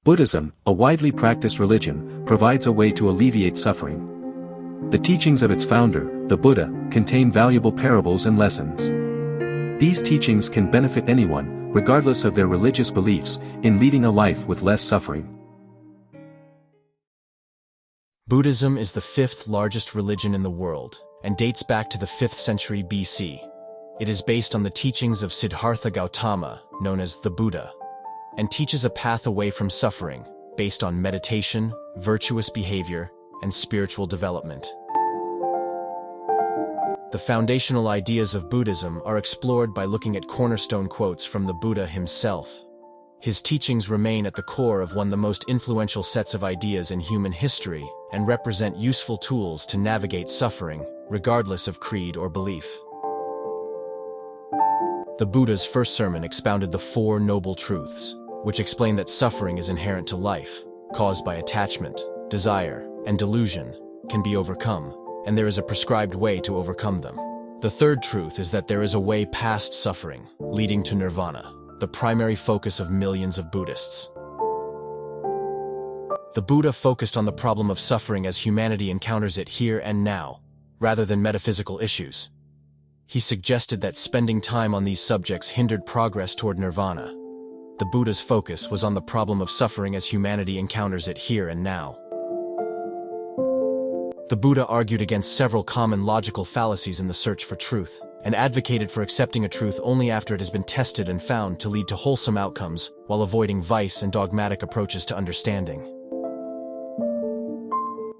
Buddhism, a widely practiced religion, provides a way to alleviate suffering. The teachings of its founder, the Buddha, contain valuable parables and lessons. These teachings can benefit anyone, regardless of their religious beliefs, in leading a life with less suffering. Buddhism is the fifth largest religion in the world, and dates back to the 5th century BC. It is based on the teachings of Siddhartha Gautama, known as the Buddha, and teaches a path away from suffering, based on meditation, virtuous behavior, and spiritual development. The foundational ideas of Buddhism are explored by looking at cornerstone quotes from the Buddha himself. His teachings remain at the core of one of the most influential sets of ideas in human history and represent useful tools to navigate suffering, regardless of creed or belief. The Buddha's first sermon expounded the Four Noble Truths, which explain that suffering is inherent to life, caused by attachment, desire, and delusion, can be overcome, and there is a prescribed way to overcome them. The third truth is that there is a way past suffering, leading to nirvana, the primary focus of millions of Buddhists. The Buddha focused on the problem of suffering as humanity encounters it here and now, rather than metaphysical issues. He suggested that spending time on these subjects hindered progress toward nirvana. The Buddha's focus was on the problem of suffering as humanity encounters it here and now. The Buddha argued against several common logical fallacies in the search for truth, and advocated for accepting a truth only after it has been tested and found to lead to wholesome outcomes, while avoiding vice and dogmatic approaches to understanding.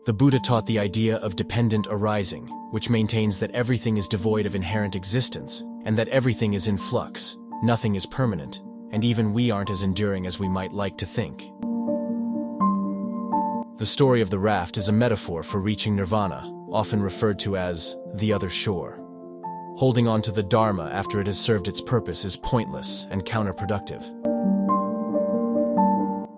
The Buddha taught the idea of dependent arising, which maintains that everything is devoid of inherent existence, and that everything is in flux, nothing is permanent, and even we aren't as enduring as we might like to think. The story of the raft is a metaphor for reaching nirvana, often referred to as the other shore. Holding on to the Dharma after it has served its purpose is pointless and counterproductive.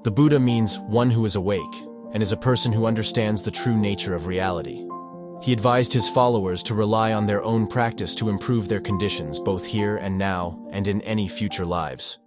The Buddha means one who is awake, and is a person who understands the true nature of reality. He advised his followers to rely on their own practice to improve their conditions both here and now and in any future lives.